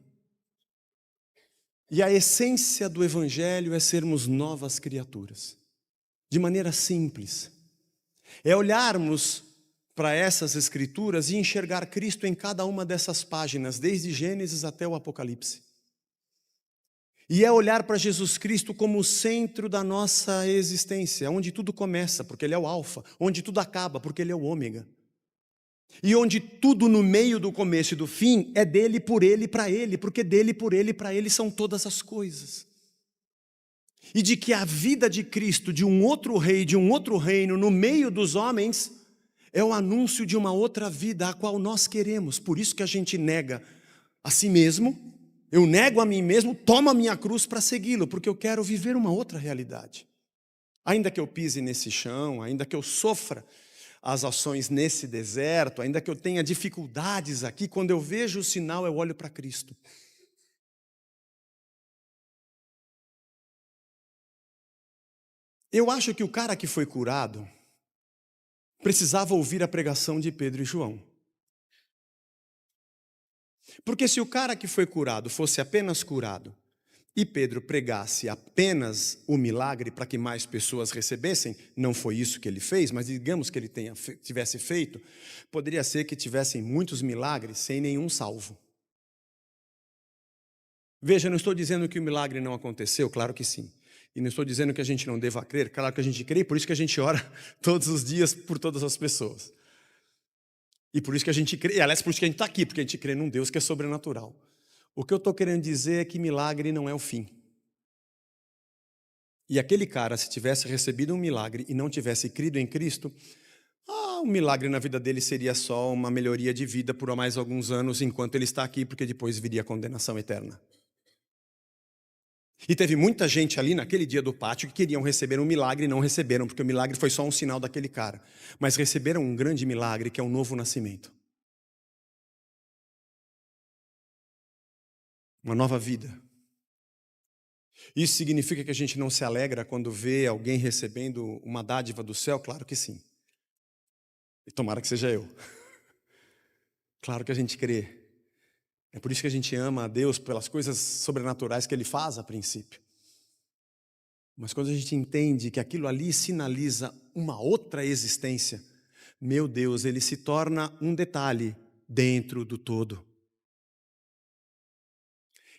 E a essência do Evangelho é sermos novas criaturas. De maneira simples. É olharmos para essas Escrituras e enxergar Cristo em cada uma dessas páginas, desde Gênesis até o Apocalipse. E é olhar para Jesus Cristo como o centro da nossa existência, onde tudo começa, porque Ele é o alfa, onde tudo acaba, porque Ele é o ômega. E onde tudo no meio do começo e do fim é dele, por ele e para ele, porque dele, por ele e para ele são todas as coisas. E de que a vida de Cristo, de um outro rei, de um outro reino, no meio dos homens, é o anúncio de uma outra vida a qual nós queremos. Por isso que a gente nega a si mesmo, eu nego a mim mesmo, tomo a minha cruz para segui-lo, porque eu quero viver uma outra realidade. Ainda que eu pise nesse chão, ainda que eu sofra as ações nesse deserto, ainda que eu tenha dificuldades aqui, quando eu vejo o sinal, eu olho para Cristo. Eu acho que o cara que foi curado precisava ouvir a pregação de Pedro e João. Porque se o cara que foi curado fosse apenas curado, e Pedro pregasse apenas o milagre para que mais pessoas recebessem, não foi isso que ele fez, mas digamos que ele tivesse feito, poderia ser que tivessem muitos milagres sem nenhum salvo. Veja, não estou dizendo que o milagre não aconteceu, claro que sim. E não estou dizendo que a gente não deva crer, claro que a gente crê, por isso que a gente ora todos os dias por todas as pessoas. E por isso que a gente crê, aliás, por isso que a gente está aqui, porque a gente crê num Deus que é sobrenatural. O que eu estou querendo dizer é que milagre não é o fim. E aquele cara, se tivesse recebido um milagre e não tivesse crido em Cristo, um milagre na vida dele seria só uma melhoria de vida por mais alguns anos enquanto ele está aqui, porque depois viria a condenação eterna. E teve muita gente ali naquele dia do pátio que queriam receber um milagre e não receberam, porque o milagre foi só um sinal daquele cara. Mas receberam um grande milagre, que é um novo nascimento. Uma nova vida. Isso significa que a gente não se alegra quando vê alguém recebendo uma dádiva do céu? Claro que sim. E tomara que seja eu. Claro que a gente crê. É por isso que a gente ama a Deus pelas coisas sobrenaturais que Ele faz a princípio. Mas quando a gente entende que aquilo ali sinaliza uma outra existência, meu Deus, ele se torna um detalhe dentro do todo.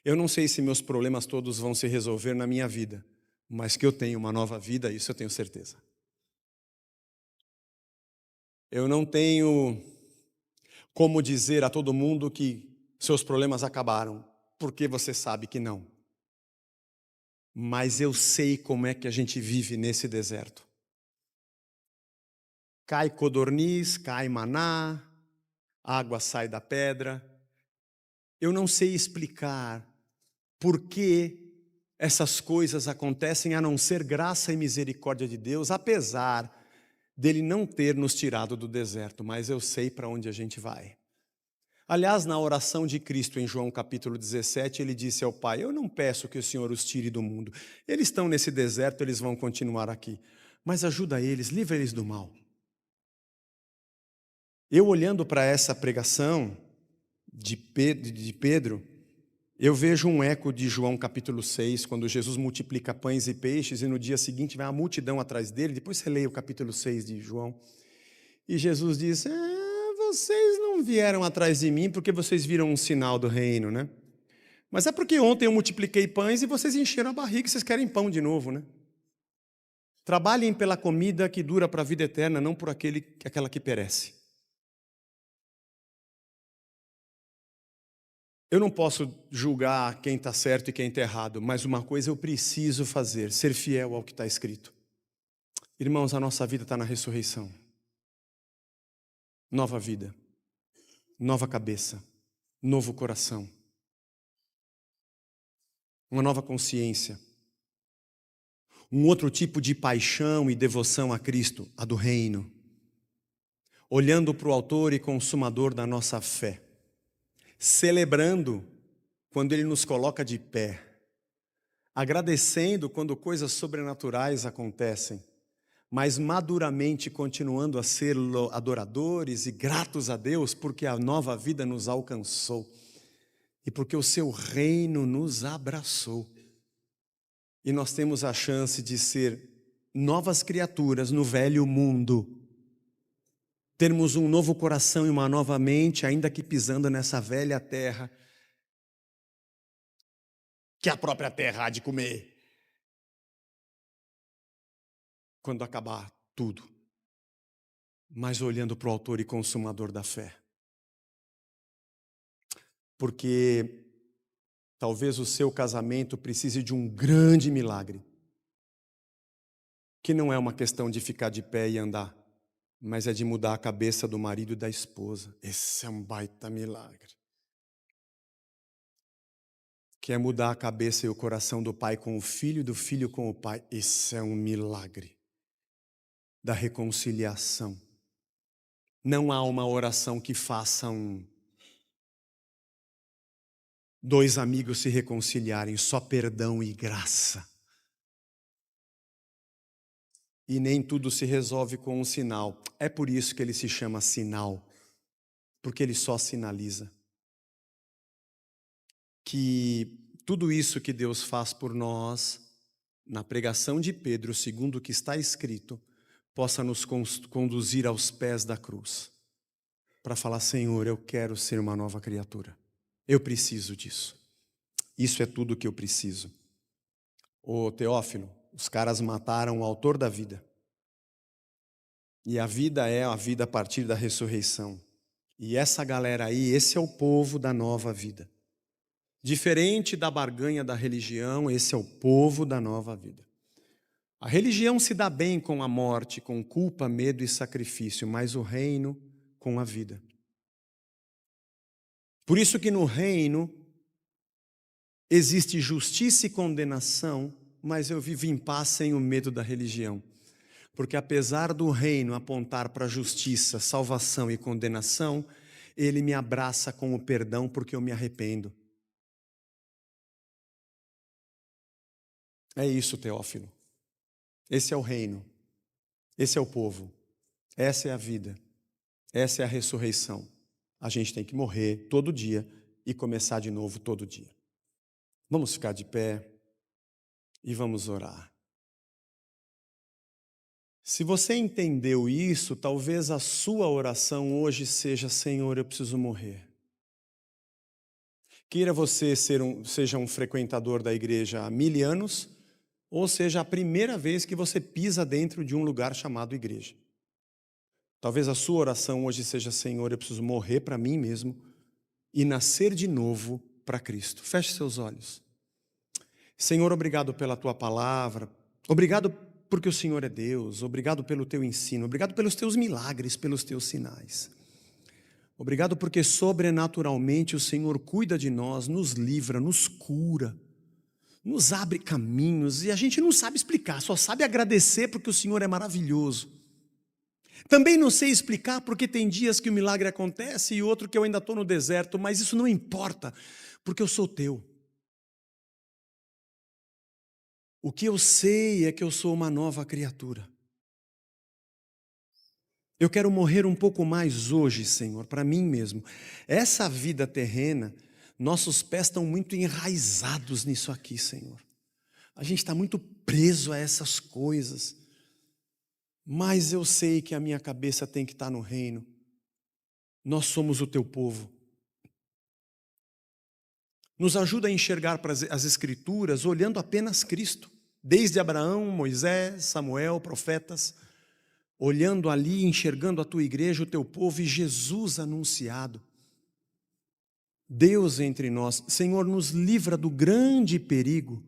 Eu não sei se meus problemas todos vão se resolver na minha vida, mas que eu tenho uma nova vida, isso eu tenho certeza. Eu não tenho como dizer a todo mundo que seus problemas acabaram, porque você sabe que não. Mas eu sei como é que a gente vive nesse deserto. Cai codorniz, cai maná, água sai da pedra. Eu não sei explicar por que essas coisas acontecem, a não ser graça e misericórdia de Deus, apesar dele não ter nos tirado do deserto, mas eu sei para onde a gente vai. Aliás, na oração de Cristo em João capítulo 17, ele disse ao Pai: eu não peço que o Senhor os tire do mundo. Eles estão nesse deserto, eles vão continuar aqui. Mas ajuda eles, livra eles do mal. Eu olhando para essa pregação de Pedro, eu vejo um eco de João capítulo 6, quando Jesus multiplica pães e peixes, e no dia seguinte vai uma multidão atrás dele. Depois você lê o capítulo 6 de João. E Jesus diz: vocês não vieram atrás de mim porque vocês viram um sinal do reino, né? Mas é porque ontem eu multipliquei pães e vocês encheram a barriga e vocês querem pão de novo, né? Trabalhem pela comida que dura para a vida eterna, não por aquela que perece. Eu não posso julgar quem está certo e quem está errado, mas uma coisa eu preciso fazer: ser fiel ao que está escrito. Irmãos, a nossa vida está na ressurreição. Nova vida, nova cabeça, novo coração, uma nova consciência. um outro tipo de paixão e devoção a Cristo, a do reino. Olhando para o autor e consumador da nossa fé, celebrando quando Ele nos coloca de pé, agradecendo quando coisas sobrenaturais acontecem, mas maduramente continuando a ser adoradores e gratos a Deus porque a nova vida nos alcançou e porque o seu reino nos abraçou. E nós temos a chance de ser novas criaturas no velho mundo, termos um novo coração e uma nova mente, ainda que pisando nessa velha terra, que a própria terra há de comer, quando acabar tudo, mas olhando para o autor e consumador da fé. Porque talvez o seu casamento precise de um grande milagre, que não é uma questão de ficar de pé e andar, mas é de mudar a cabeça do marido e da esposa. Esse é um baita milagre. Que é mudar a cabeça e o coração do pai com o filho e do filho com o pai. Esse é um milagre da reconciliação. Não há uma oração que faça dois amigos se reconciliarem, só perdão e graça. E nem tudo se resolve com um sinal. É por isso que ele se chama sinal, porque ele só sinaliza. Que tudo isso que Deus faz por nós, na pregação de Pedro, segundo o que está escrito, possa nos conduzir aos pés da cruz, para falar: Senhor, eu quero ser uma nova criatura, eu preciso disso, isso é tudo que eu preciso. Ô Teófilo, os caras mataram o autor da vida, e a vida é a vida a partir da ressurreição, e essa galera aí, esse é o povo da nova vida. Diferente da barganha da religião, esse é o povo da nova vida. A religião se dá bem com a morte, com culpa, medo e sacrifício, mas o reino com a vida. Por isso que no reino existe justiça e condenação, mas eu vivo em paz sem o medo da religião. Porque apesar do reino apontar para justiça, salvação e condenação, ele me abraça com o perdão porque eu me arrependo. É isso, Teófilo. Esse é o reino, esse é o povo, essa é a vida, essa é a ressurreição. A gente tem que morrer todo dia e começar de novo todo dia. Vamos ficar de pé e vamos orar. Se você entendeu isso, talvez a sua oração hoje seja: Senhor, eu preciso morrer. Queira você seja um frequentador da igreja há 1000 anos, ou seja a primeira vez que você pisa dentro de um lugar chamado igreja. Talvez a sua oração hoje seja: Senhor, eu preciso morrer para mim mesmo e nascer de novo para Cristo. Feche seus olhos. Senhor, obrigado pela Tua palavra, obrigado porque o Senhor é Deus, obrigado pelo Teu ensino, obrigado pelos Teus milagres, pelos Teus sinais. Obrigado porque sobrenaturalmente o Senhor cuida de nós, nos livra, nos cura, nos abre caminhos, e a gente não sabe explicar, só sabe agradecer porque o Senhor é maravilhoso. Também não sei explicar porque tem dias que o milagre acontece e outro que eu ainda estou no deserto, mas isso não importa, porque eu sou Teu. O que eu sei é que eu sou uma nova criatura. Eu quero morrer um pouco mais hoje, Senhor, para mim mesmo. Essa vida terrena, nossos pés estão muito enraizados nisso aqui, Senhor. A gente está muito preso a essas coisas. Mas eu sei que a minha cabeça tem que estar no reino. Nós somos o Teu povo. Nos ajuda a enxergar as Escrituras olhando apenas Cristo. Desde Abraão, Moisés, Samuel, profetas, olhando ali, enxergando a Tua igreja, o Teu povo e Jesus anunciado. Deus entre nós. Senhor, nos livra do grande perigo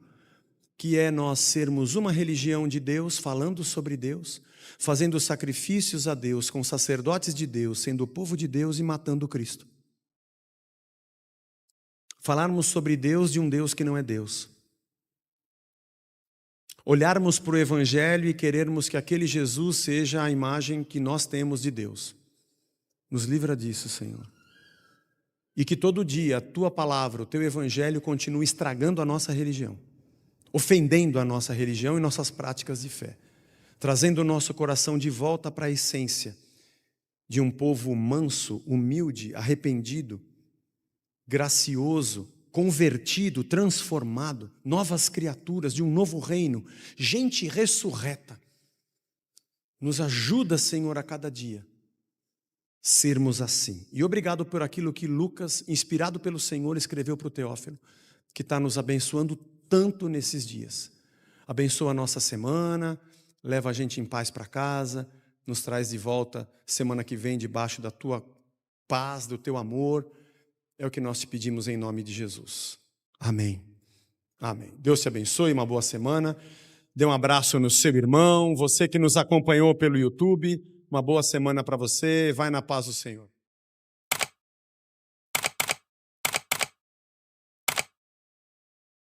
que é nós sermos uma religião de Deus, falando sobre Deus, fazendo sacrifícios a Deus, com sacerdotes de Deus, sendo o povo de Deus e matando Cristo. Falarmos sobre Deus de um Deus que não é Deus. olharmos para o Evangelho e querermos que aquele Jesus seja a imagem que nós temos de Deus. Nos livra disso, Senhor. E que todo dia a Tua palavra, o Teu Evangelho continue estragando a nossa religião, ofendendo a nossa religião e nossas práticas de fé, trazendo o nosso coração de volta para a essência de um povo manso, humilde, arrependido, gracioso, convertido, transformado, novas criaturas de um novo reino, gente ressurreta. Nos ajuda, Senhor, a cada dia sermos assim. E obrigado por aquilo que Lucas, inspirado pelo Senhor, escreveu para o Teófilo, que está nos abençoando tanto nesses dias. Abençoa a nossa semana, leva a gente em paz para casa, nos traz de volta semana que vem debaixo da Tua paz, do Teu amor. É o que nós te pedimos em nome de Jesus. Amém. Amém. Deus te abençoe, uma boa semana. Dê um abraço no seu irmão. Você que nos acompanhou pelo YouTube, uma boa semana para você. Vai na paz do Senhor.